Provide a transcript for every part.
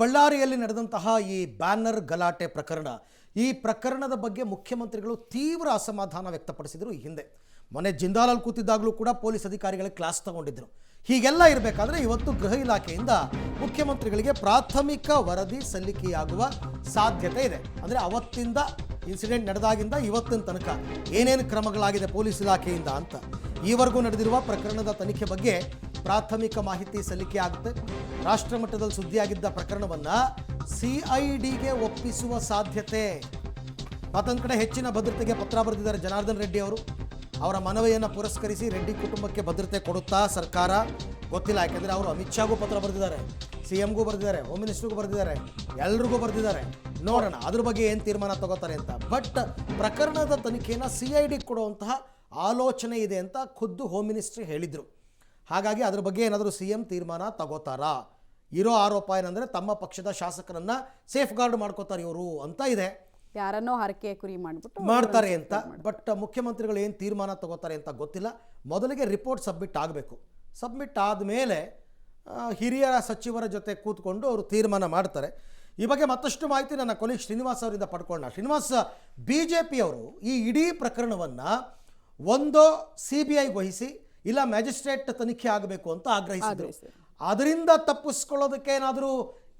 ಬಳ್ಳಾರಿಯಲ್ಲಿ ನಡೆದಂತಹ ಈ ಬ್ಯಾನರ್ ಗಲಾಟೆ ಪ್ರಕರಣ, ಈ ಪ್ರಕರಣದ ಬಗ್ಗೆ ಮುಖ್ಯಮಂತ್ರಿಗಳು ತೀವ್ರ ಅಸಮಾಧಾನ ವ್ಯಕ್ತಪಡಿಸಿದರು. ಈ ಹಿಂದೆ ಮೊನ್ನೆ ಜಿಂದಾಲಲ್ಲಿ ಕೂತಿದ್ದಾಗಲೂ ಕೂಡ ಪೊಲೀಸ್ ಅಧಿಕಾರಿಗಳಿಗೆ ಕ್ಲಾಸ್ ತಗೊಂಡಿದ್ದರು. ಹೀಗೆಲ್ಲ ಇರಬೇಕಾದ್ರೆ ಇವತ್ತು ಗೃಹ ಇಲಾಖೆಯಿಂದ ಮುಖ್ಯಮಂತ್ರಿಗಳಿಗೆ ಪ್ರಾಥಮಿಕ ವರದಿ ಸಲ್ಲಿಕೆಯಾಗುವ ಸಾಧ್ಯತೆ ಇದೆ. ಅಂದರೆ ಅವತ್ತಿಂದ ಇನ್ಸಿಡೆಂಟ್ ನಡೆದಾಗಿಂದ ಇವತ್ತಿನ ತನಕ ಏನೇನು ಕ್ರಮಗಳಾಗಿದೆ ಪೊಲೀಸ್ ಇಲಾಖೆಯಿಂದ ಅಂತ ಈವರೆಗೂ ನಡೆದಿರುವ ಪ್ರಕರಣದ ತನಿಖೆ ಬಗ್ಗೆ ಪ್ರಾಥಮಿಕ ಮಾಹಿತಿ ಸಲ್ಲಿಕೆ ಆಗುತ್ತೆ. ರಾಷ್ಟ್ರ ಮಟ್ಟದಲ್ಲಿ ಸುದ್ದಿಯಾಗಿದ್ದ ಪ್ರಕರಣವನ್ನು CIDಗೆ ಒಪ್ಪಿಸುವ ಸಾಧ್ಯತೆ. ಮತ್ತೊಂದು ಕಡೆ ಹೆಚ್ಚಿನ ಭದ್ರತೆಗೆ ಪತ್ರ ಬರೆದಿದ್ದಾರೆ ಜನಾರ್ದನ್ ರೆಡ್ಡಿ ಅವರು. ಅವರ ಮನವಿಯನ್ನು ಪುರಸ್ಕರಿಸಿ ರೆಡ್ಡಿ ಕುಟುಂಬಕ್ಕೆ ಭದ್ರತೆ ಕೊಡುತ್ತಾ ಸರ್ಕಾರ ಗೊತ್ತಿಲ್ಲ. ಯಾಕೆಂದರೆ ಅವರು ಅಮಿತ್ ಶಾಗೂ ಪತ್ರ ಬರೆದಿದ್ದಾರೆ, CMಗೂ ಬರೆದಿದ್ದಾರೆ, ಹೋಮ್ ಮಿನಿಸ್ಟ್ರಿಗೂ ಬರೆದಿದ್ದಾರೆ, ಎಲ್ರಿಗೂ ಬರೆದಿದ್ದಾರೆ. ನೋಡೋಣ ಅದ್ರ ಬಗ್ಗೆ ಏನು ತೀರ್ಮಾನ ತಗೋತಾರೆ ಅಂತ. ಬಟ್ ಪ್ರಕರಣದ ತನಿಖೆಯನ್ನು CID ಕೊಡುವಂತಹ ಆಲೋಚನೆ ಇದೆ ಅಂತ ಖುದ್ದು ಹೋಮ್ ಮಿನಿಸ್ಟ್ರಿ ಹೇಳಿದರು. ಹಾಗಾಗಿ ಅದ್ರ ಬಗ್ಗೆ ಏನಾದರೂ CM ತೀರ್ಮಾನ ತಗೋತಾರಾ? ಇರೋ ಆರೋಪ ಏನಂದರೆ ತಮ್ಮ ಪಕ್ಷದ ಶಾಸಕರನ್ನ ಸೇಫ್ ಗಾರ್ಡ್ ಮಾಡ್ಕೋತಾರೆ ಇವರು ಅಂತ ಇದೆ. ಯಾರನ್ನೋ ಹರಕೆ ಕುರಿ ಮಾಡ್ತಾರೆ ಅಂತ. ಬಟ್ ಮುಖ್ಯಮಂತ್ರಿಗಳು ಏನು ತೀರ್ಮಾನ ತಗೋತಾರೆ ಅಂತ ಗೊತ್ತಿಲ್ಲ. ಮೊದಲಿಗೆ ರಿಪೋರ್ಟ್ ಸಬ್ಮಿಟ್ ಆಗಬೇಕು. ಸಬ್ಮಿಟ್ ಆದಮೇಲೆ ಹಿರಿಯ ಸಚಿವರ ಜೊತೆ ಕೂತ್ಕೊಂಡು ಅವರು ತೀರ್ಮಾನ ಮಾಡ್ತಾರೆ. ಈ ಬಗ್ಗೆ ಮತ್ತಷ್ಟು ಮಾಹಿತಿ ನನ್ನ ಕೊಲೀಗ್ ಶ್ರೀನಿವಾಸ್ ಅವರಿಂದ ಪಡ್ಕೊಳ್ಳೋಣ. ಶ್ರೀನಿವಾಸ್, BJP ಅವರು ಈ ಇಡೀ ಪ್ರಕರಣವನ್ನು ಒಂದು CBI ವಹಿಸಿ ಇಲ್ಲ ಮ್ಯಾಜಿಸ್ಟ್ರೇಟ್ ತನಿಖೆ ಆಗಬೇಕು ಅಂತ ಆಗ್ರಹಿಸಿದರು. ಅದರಿಂದ ತಪ್ಪಿಸ್ಕೊಳ್ಳೋದಕ್ಕೆ ಏನಾದರೂ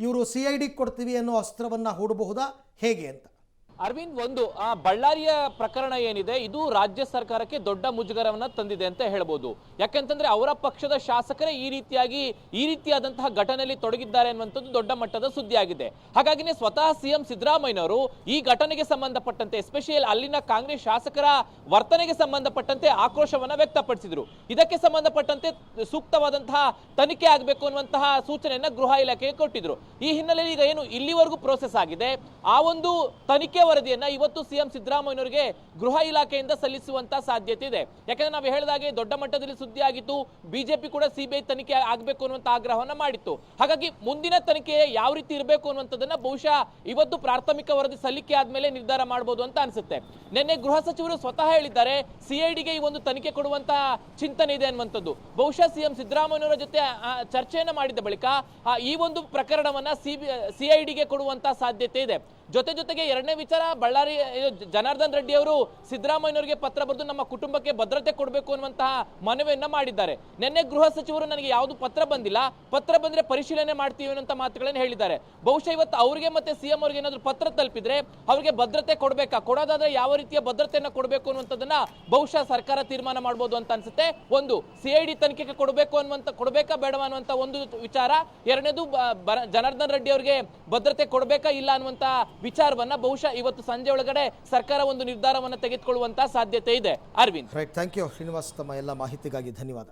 ಇವರು CID ಕೊಡ್ತೀವಿ ಅನ್ನೋ ಅಸ್ತ್ರವನ್ನು ಹೂಡಬಹುದಾ, ಹೇಗೆ ಅಂತ? ಅರವಿಂದ್, ಒಂದು ಬಳ್ಳಾರಿಯ ಪ್ರಕರಣ ಏನಿದೆ ಇದು ರಾಜ್ಯ ಸರ್ಕಾರಕ್ಕೆ ದೊಡ್ಡ ಮುಜುಗರವನ್ನ ತಂದಿದೆ ಅಂತ ಹೇಳ್ಬೋದು. ಯಾಕೆಂತಂದ್ರೆ ಅವರ ಪಕ್ಷದ ಶಾಸಕರೇ ಈ ರೀತಿಯಾದಂತಹ ಘಟನೆಯಲ್ಲಿ ತೊಡಗಿದ್ದಾರೆ ಅನ್ನುವಂಥದ್ದು ದೊಡ್ಡ ಮಟ್ಟದ ಸುದ್ದಿ ಆಗಿದೆ. ಹಾಗಾಗಿನೇ ಸ್ವತಃ CM ಸಿದ್ದರಾಮಯ್ಯನವರು ಈ ಘಟನೆಗೆ ಸಂಬಂಧಪಟ್ಟಂತೆ ಎಸ್ಪೆಷಲಿ ಅಲ್ಲಿನ ಕಾಂಗ್ರೆಸ್ ಶಾಸಕರ ವರ್ತನೆಗೆ ಸಂಬಂಧಪಟ್ಟಂತೆ ಆಕ್ರೋಶವನ್ನ ವ್ಯಕ್ತಪಡಿಸಿದ್ರು. ಇದಕ್ಕೆ ಸಂಬಂಧಪಟ್ಟಂತೆ ಸೂಕ್ತವಾದಂತಹ ತನಿಖೆ ಆಗಬೇಕು ಅನ್ನುವಂತಹ ಸೂಚನೆಯನ್ನ ಗೃಹ ಇಲಾಖೆಗೆ ಕೊಟ್ಟಿದ್ರು. ಈ ಹಿನ್ನೆಲೆಯಲ್ಲಿ ಈಗ ಏನು ಇಲ್ಲಿವರೆಗೂ ಪ್ರೋಸೆಸ್ ಆಗಿದೆ ಆ ಒಂದು ತನಿಖೆ ವರದಿಯನ್ನ ಇವತ್ತು CM ಸಿದ್ದರಾಮಯ್ಯನವರಿಗೆ ಗೃಹ ಇಲಾಖೆಯಿಂದ ಸಲ್ಲಿಸುವಂತ ಸಾಧ್ಯತೆ ಇದೆ. ಯಾಕಂದ್ರೆ ನಾವು ಹೇಳಿದಾಗೆ ದೊಡ್ಡ ಮಟ್ಟದಲ್ಲಿ ಸುದ್ದಿ ಆಗಿತ್ತು, BJP ಕೂಡ CBI ತನಿಖೆ ಆಗಬೇಕು ಅನ್ನುವಂತ ಆಗ್ರಹವನ್ನ ಮಾಡಿತ್ತು. ಹಾಗಾಗಿ ಮುಂದಿನ ತನಿಖೆ ಯಾವ ರೀತಿ ಇರಬೇಕು ಅನ್ನುವಂಥದ್ದನ್ನ ಬಹುಶಃ ಇವತ್ತು ಪ್ರಾಥಮಿಕ ವರದಿ ಸಲ್ಲಿಕೆ ಆದ್ಮೇಲೆ ನಿರ್ಧಾರ ಮಾಡಬಹುದು ಅಂತ ಅನ್ಸುತ್ತೆ. ನಿನ್ನೆ ಗೃಹ ಸಚಿವರು ಸ್ವತಃ ಹೇಳಿದ್ದಾರೆ CIDಗೆ ಈ ಒಂದು ತನಿಖೆ ಕೊಡುವಂತ ಚಿಂತನೆ ಇದೆ ಅನ್ನುವಂಥದ್ದು. ಬಹುಶಃ CM ಸಿದ್ದರಾಮಯ್ಯನವರ ಜೊತೆ ಚರ್ಚೆಯನ್ನ ಮಾಡಿದ ಬಳಿಕ ಈ ಒಂದು ಪ್ರಕರಣವನ್ನ CIDಗೆ ಕೊಡುವಂತ ಸಾಧ್ಯತೆ ಇದೆ. ಜೊತೆಗೆ ಎರಡನೇ ವಿಚಾರ, ಬಳ್ಳಾರಿ ಜನಾರ್ದನ್ ರೆಡ್ಡಿ ಅವರು ಸಿದ್ದರಾಮಯ್ಯನವರಿಗೆ ಪತ್ರ ಬರೆದು ನಮ್ಮ ಕುಟುಂಬಕ್ಕೆ ಭದ್ರತೆ ಕೊಡಬೇಕು ಅನ್ನುವಂತಹ ಮನವಿಯನ್ನ ಮಾಡಿದ್ದಾರೆ. ನಿನ್ನೆ ಗೃಹ ಸಚಿವರು ನನಗೆ ಯಾವುದು ಪತ್ರ ಬಂದಿಲ್ಲ, ಪತ್ರ ಬಂದ್ರೆ ಪರಿಶೀಲನೆ ಮಾಡ್ತೀವಿ ಅನ್ನೋ ಮಾತುಗಳನ್ನು ಹೇಳಿದ್ದಾರೆ. ಬಹುಶಃ ಇವತ್ತು ಅವರಿಗೆ ಮತ್ತೆ CM ಅವರಿಗೆ ಏನಾದ್ರು ಪತ್ರ ತಲುಪಿದ್ರೆ ಅವರಿಗೆ ಭದ್ರತೆ ಕೊಡಬೇಕಾ, ಕೊಡೋದಾದ್ರೆ ಯಾವ ರೀತಿಯ ಭದ್ರತೆಯನ್ನ ಕೊಡಬೇಕು ಅನ್ನುವಂಥದ್ದನ್ನ ಬಹುಶಃ ಸರ್ಕಾರ ತೀರ್ಮಾನ ಮಾಡಬಹುದು ಅಂತ ಅನ್ಸುತ್ತೆ. ಒಂದು CID ತನಿಖೆಗೆ ಕೊಡಬೇಕಾ ಬೇಡವಾ ಅನ್ನುವಂತ ಒಂದು ವಿಚಾರ. ಎರಡನೇದು ಜನಾರ್ದನ್ ರೆಡ್ಡಿ ಅವರಿಗೆ ಭದ್ರತೆ ಕೊಡಬೇಕಾ ಇಲ್ಲ ಅನ್ನುವಂತ ವಿಚಾರವನ್ನ ಬಹುಶಃ ಇವತ್ತು ಸಂಜೆ ಒಳಗಡೆ ಸರ್ಕಾರ ಒಂದು ನಿರ್ಧಾರವನ್ನು ತೆಗೆದುಕೊಳ್ಳುವಂತ ಸಾಧ್ಯತೆ ಇದೆ. Arvind, right, thank you Srinivas, ತಮ್ಮ ಎಲ್ಲ ಮಾಹಿತಿಗಾಗಿ ಧನ್ಯವಾದ.